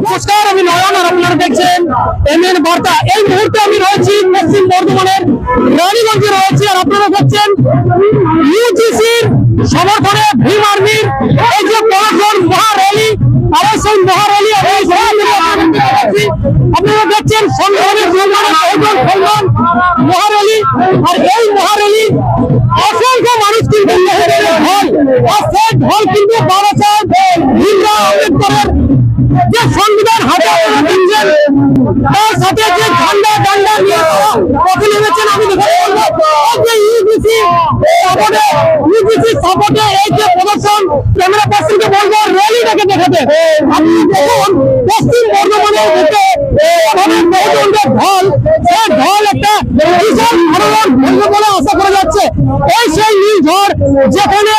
নমস্কার, আমি নয়ন আর আপনারা দেখছেন এমএন বার্তা। এই মুহূর্তে আমি রয়েছি পশ্চিম বর্ধমানের রানীগঞ্জে রয়েছি, আর আপনারা দেখছেন ইউজিসির সমর্থনে ভীম আর্মির এই যে বড় মহার‍্যালি, আর সেই মহার‍্যালি আপনারা দেখছেন সংগ্রামের মহার‍্যালি। আর এই মহার‍্যালি অসংখ্য মানুষ কিন্তু ঢল কিন্তু বাবা সাহেব ভীমরাও আম্বেদকরের যে সংবিধান হাতে দিচ্ছেন, তার সাথে যে ঝান্ডা ডান্ডা নিয়ে পথে নেমেছেন। আমি ইউজিসি সাপোর্টে এই যে প্রদর্শন, ক্যামেরা পার্সনকে বলবো র্যালিটাকে দেখাতে। আপনি দেখুন পশ্চিম বর্ধমানের বুকে ঢল, সেই ঢল একটা বিশাল আন্দোলন বলবে বলে আশা করা যাচ্ছে। এই সেই নীল ঝড় যেখানে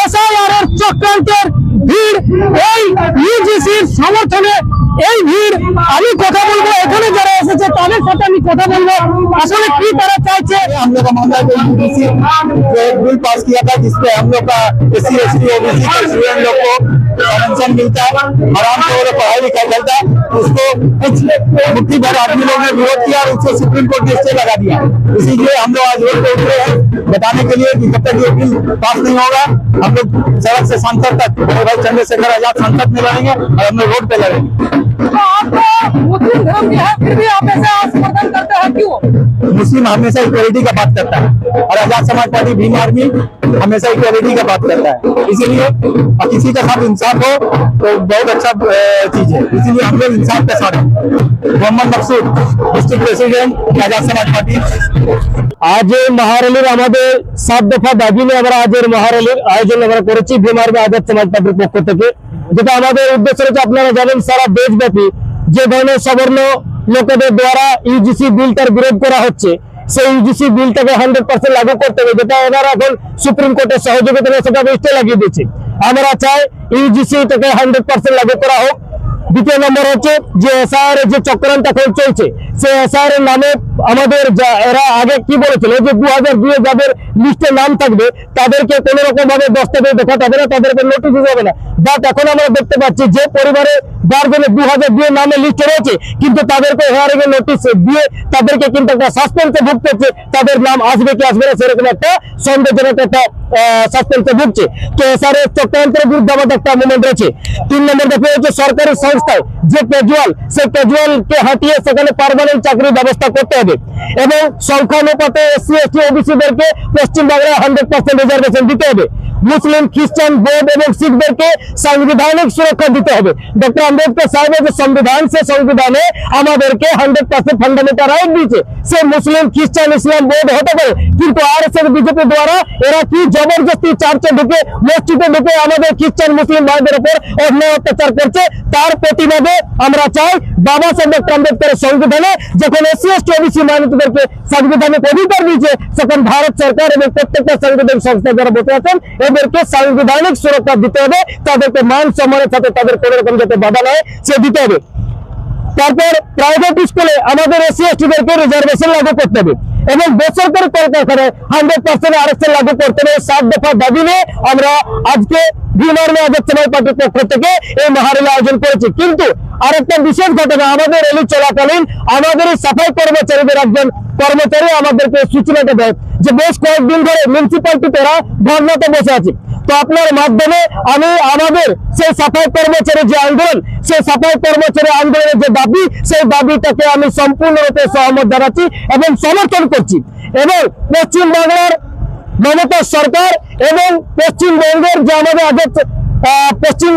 এসআইআর এর চক্রান্তের ভিড়, এই ইউজিসির সমর্থনে এই ভিড়। আমি কথা বলবো এখানে যারা এসেছে তাদের সাথে, আমি কথা বলবো আসলে কি তারা চাইছে। हम लोग का मामला जो यूजीसी जो एक बिल पास किया था जिसपे हम लोग का एससी एसटी ओबीसी के स्टूडेंट लोग को पेंशन मिलता है, आराम से वो पढ़ाई लिखाई चलता है, उसको मुट्ठी भर आदमी लोग ने विरोध किया और उसको सुप्रीम कोर्ट ने स्टे लगा दिया। इसीलिए हम लोग आज रोड पे उतरे हैं बताने के लिए कि जब तक ये बिल पास नहीं होगा हम लोग सड़क से संसद तक भाई चंद्रशेखर आजाद संसद में लड़ेंगे और हम लोग रोड पे लड़ेंगे। मुस्लिम धर्म के है, फिर भी आप ऐसा समर्थन करते हैं क्यों? मुस्लिम हमेशा इक्वलिटी का बात करता है और आजाद समाज पार्टी भीम आर्मी हमेशा इक्वलिटी का बात करता है। इसीलिए किसी का साथ इंसाफ हो तो बहुत अच्छा चीज है, इसीलिए हम लोग इंसाफ के साथ हैं। मोहम्मद मकसूद district president Azad Samaj party. আজ এই মহার‍্যালির আমাদের 7 দফা দাবি নিয়ে আমরা আজের মহার‍্যালির আয়োজন আমরা করেছি ভীম আর্মি আজাদ সমাজ পার্টির পক্ষ থেকে। যেটা আমাদের উদ্দেশ্য রয়েছে, আপনারা জানেন সারা দেশব্যাপী যে ধরনের সবর্ণ লোকেদের দ্বারা ইউজিসি বিলটার বিরোধ করা হচ্ছে, সেই ইউজিসি বিলটাকে 100% লাগু করতে হবে, যেটা ওনারা এখন সুপ্রিম কোর্টের সহযোগিতা নিয়ে সেটা স্টে লাগিয়ে দিচ্ছে। আমরা চাই ইউজিসিটাকে 100% লাগু করা হোক। দ্বিতীয় নম্বর হচ্ছে যে এসআইআর এর যে চক্রান্ত এখন চলছে, সেই এসআইআর এর নামে আমাদের এরা আগে কি বলেছিল যে 2002 যাদের লিস্টে নাম থাকবে তাদেরকে কোনো রকম ভাবে দস্তাবেজ দেখাতে হবে না, তাদেরকে নোটিশ দিতে হবে না। বাট এখন আমরা দেখতে পাচ্ছি যে পরিবারে 12 জনের 2002 নামে লিস্টে রয়েছে, কিন্তু তাদেরকে হেয়ারিং এর নোটিশ দিয়ে তাদেরকে কিন্তু একটা সাসপেন্সে ভুগতে হচ্ছে। তাদের নাম আসবে কি আসবে না সেরকম একটা সন্দেহজনক একটা সাসপেন্সে ভুগছে। তো এসআইআর এর চক্রান্তের বিরুদ্ধে আমাদের একটা মুভমেন্ট রয়েছে। 3 নম্বর দেখে হচ্ছে সরকারি সংস্থায় যে ক্যাজুয়াল, সেই ক্যাজুয়ালকে হাঁটিয়ে সেখানে পার্মানেন্ট চাকরির ব্যবস্থা করতে হবে এবং সংখ্যানুপাতে এসসি এসটি ওবিসিদেরকে পশ্চিমবাংলায় 100% রিজার্ভেশন দিতে হবে। মুসলিম, খ্রিস্টান, বৌদ্ধ এবং শিখদেরকে সাংবিধানিক সুরক্ষা দিতে হবে। ডক্টর আম্বেদকর সাহেবের যে সংবিধান, সে সংবিধানে আমাদেরকে 100% ফান্ডামেন্টাল রাইট দিয়েছে। সে মুসলিম, খ্রিস্টান, ইসলাম, বৌদ্ধ হতে পারে, কিন্তু আরএসএস বিজেপি দ্বারা এরা কি জবরদস্তি চার্চে ঢুকে, মসজিদে ঢুকে আমাদের খ্রিস্টান মুসলিম ভাইদের উপর অন্যায় অত্যাচার করছে। তার প্রতিবাদে আমরা চাই বাবা সাহেব ডক্টর আম্বেদকরের সংবিধানে যখন এসসি এসটি ওবিসি মাইনরিটিদেরকে সাংবিধানিক অধিকার দিয়েছে, তখন ভারত সরকার এবং প্রত্যেকটা সাংবিধানিক সংস্থা যারা বসে আছেন এদেরকে সাংবিধানিক সুরক্ষা দিতে হবে, তাদেরকে মান সম্মানের সাথে তাদের কোনো রকম যাতে বাধা নয় সে দিতে হবে। তারপর প্রাইভেট স্কুলে আমাদের এসসি এসটিদেরকে রিজার্ভেশন লাগু করতে হবে এবং বেসরকারি কলকারখানায় 100% আরএসএস লাগু করতে হবে। 7 দফা দাবি নিয়ে আমরা আজকে ভীম আর্মি আজাদ সমাজ পার্টির পক্ষ থেকে এই মহার‍্যালি আয়োজন করেছি। কিন্তু আরেকটা বিশেষ ঘটনা, আমাদের র্যালি চলাকালীন আমাদের এই সাফাই কর্মচারীদের একজন কর্মচারী আমাদেরকে সূচনাটা দেয় যে বেশ কয়েকদিন ধরে মিউনিসিপ্যালিটিতে এরা ধর্নাতে বসে আছে। তো আপনার মাধ্যমে আমি আমাদের সেই সাফাই কর্মচারী যে আন্দোলন, সেই সাফাই কর্মচারী আন্দোলনের যে দাবি, সেই দাবিটাকে আমি সম্পূর্ণরূপে সহমত জানাচ্ছি এবং সমর্থন করছি। এবং পশ্চিমবাংলার মমতা সরকার এবং পশ্চিমবঙ্গের যে আমাদের পশ্চিম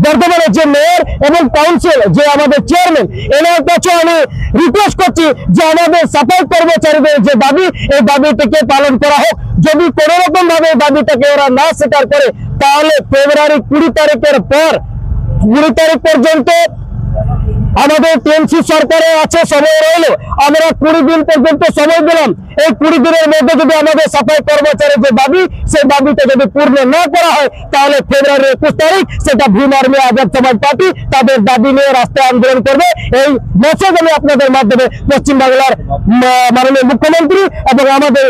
বর্ধমানের যে মেয়র এবং কাউন্সিল যে আমাদের চেয়ারম্যান, এনার কাছে আমি রিকোয়েস্ট করছি যে আমাদের সাফাই কর্মচারীদের যে দাবি, এই দাবিটিকে পালন করা হোক। যদি কোনো রকম ভাবে দাবিটাকে ওরা না স্বীকার করে, তাহলে ফেব্রুয়ারি 20 তারিখের পর 20 তারিখ পর্যন্ত আমাদের টিএমসি সরকারে আছে, সময় রইল, আমরা 20 দিন পর্যন্ত সময় দিলাম। এই 20 দিনের মধ্যে যদি আমাদের সাফাই কর্মচারীর যে দাবি, সেই দাবিটা যদি পূর্ণ না করা হয়, তাহলে ফেব্রুয়ারি 21 তারিখ সেটা ভীম আর্মি আজাদ সমাজ পার্টি তাদের দাবি নিয়ে রাস্তায় আন্দোলন করবে। এই মেসেজ আমি আপনাদের মাধ্যমে পশ্চিমবাংলার মাননীয় মুখ্যমন্ত্রী এবং আমাদের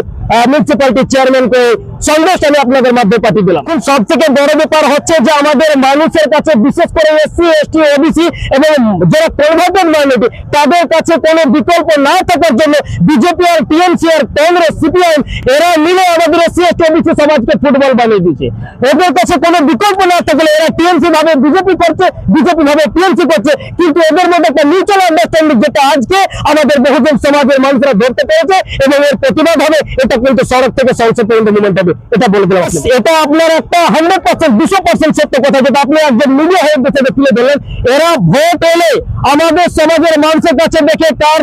মিউনিসিপ্যালিটি চেয়ারম্যানকে সন্দেশ আমি আপনাদের মাধ্যমে পাঠিয়ে দিলাম। সব থেকে বড় ব্যাপার হচ্ছে যে আমাদের মানুষের কাছে, বিশেষ করে এসসি, এসটি, ওবিসি এবং যারা কনভার্টেড মাইনরিটি, তাদের কাছে কোনো বিকল্প না থাকার জন্য বিজেপি আর টিএমসি আর কংগ্রেস, সিপিআইএম এরা মিলে আমাদের এসসি, এসটি, ওবিসি সমাজকে ফুটবল বানিয়ে দিয়েছে। ওদের কাছে কোনো বিকল্প না থাকলে এরা টিএমসি ভাবে বিজেপি করছে, বিজেপি ভাবে টিএমসি করছে, কিন্তু এদের মধ্যে একটা মিউচুয়াল আন্ডারস্ট্যান্ডিং যেটা আজকে আমাদের বহুজন সমাজের মানুষরা ধরতে পেরেছে এবং এর প্রতিবাদ হবে। এটা কিন্তু সড়ক থেকে সংসদ পর্যন্ত মুভমেন্ট হবে, এটা বলে দিলাম। এটা আপনার একটা 100%, 200% সত্য কথা, যেটা আপনি একজন মিডিয়া হয়ে তুলে ধরলেন। এরা ভোট এলে আমাদের সমাজের মানুষের কাছে দেখে কার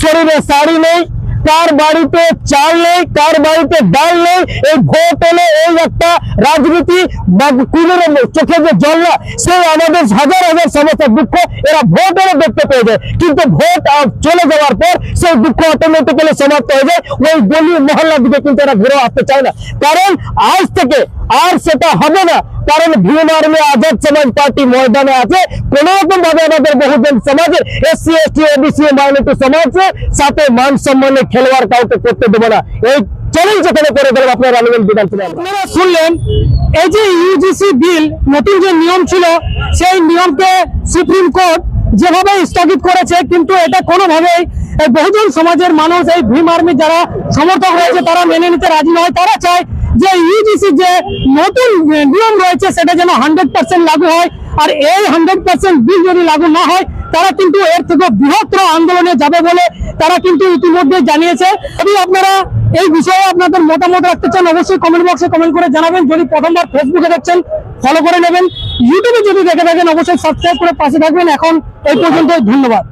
শরীরে শাড়ি নেই, কার বাড়িতে চাল নেই, কার বাড়িতে ডাল নেই, এই ভোট এলে এই একটা রাজনীতি বা কুলের চোখে যে জল না, সেই আমাদের হাজার হাজার সমস্যা দুঃখ এরা ভোট এলে দেখতে পেয়ে যায়। কিন্তু ভোট চলে যাওয়ার পর সেই দুঃখ অটোমেটিক্যালি সমাপ্ত হয়ে যায়। ওই গলি মহল্লার দিকে কিন্তু এরা ঘুরে আসতে চায় না, কারণ আজ থেকে আর সেটা হবে না। কারণ ভীম আর্মি আজাদ সমাজ পার্টি ময়দানে আছে। কোন রকম ভাবে আমাদের বহুজন সমাজের এসসি, এসটি, ওবিসি, মাইনরিটি সমাজের সাথে মান সম্মানে খেলোয়াড় কাউকে করতে দেবো না। এই চ্যালেঞ্জ এখানে করে দিলাম আপনার রানিগঞ্জ বিধানসভা। আপনারা শুনলেন এই যে ইউজিসি বিল নতুন যে নিয়ম ছিল, সেই নিয়মকে সুপ্রিম কোর্ট যেভাবে স্থগিত করেছে, কিন্তু এটা কোনোভাবেই বহুজন সমাজের মানুষ, এই ভীম আর্মি যারা সমর্থক রয়েছে, তারা মেনে নিতে রাজি নয়। তারা চায় যে ইউজিসি যে নতুন নিয়ম রয়েছে সেটা যেন 100% লাগু হয়। আর এই 100% বিল যদি লাগু না হয়, তারা কিন্তু এর থেকে বৃহত্তর আন্দোলনে যাবে বলে তারা কিন্তু ইতিমধ্যে জানিয়েছে। যদি আপনারা এই বিষয়ে আপনাদের মতামত রাখতে চান, অবশ্যই কমেন্ট বক্সে কমেন্ট করে জানাবেন। যদি প্রথমবার ফেসবুকে দেখছেন, ফলো করে নেবেন। ইউটিউবে যদি দেখে থাকেন, অবশ্যই সাবস্ক্রাইব করে পাশে থাকবেন। এখন এই পর্যন্ত, ধন্যবাদ।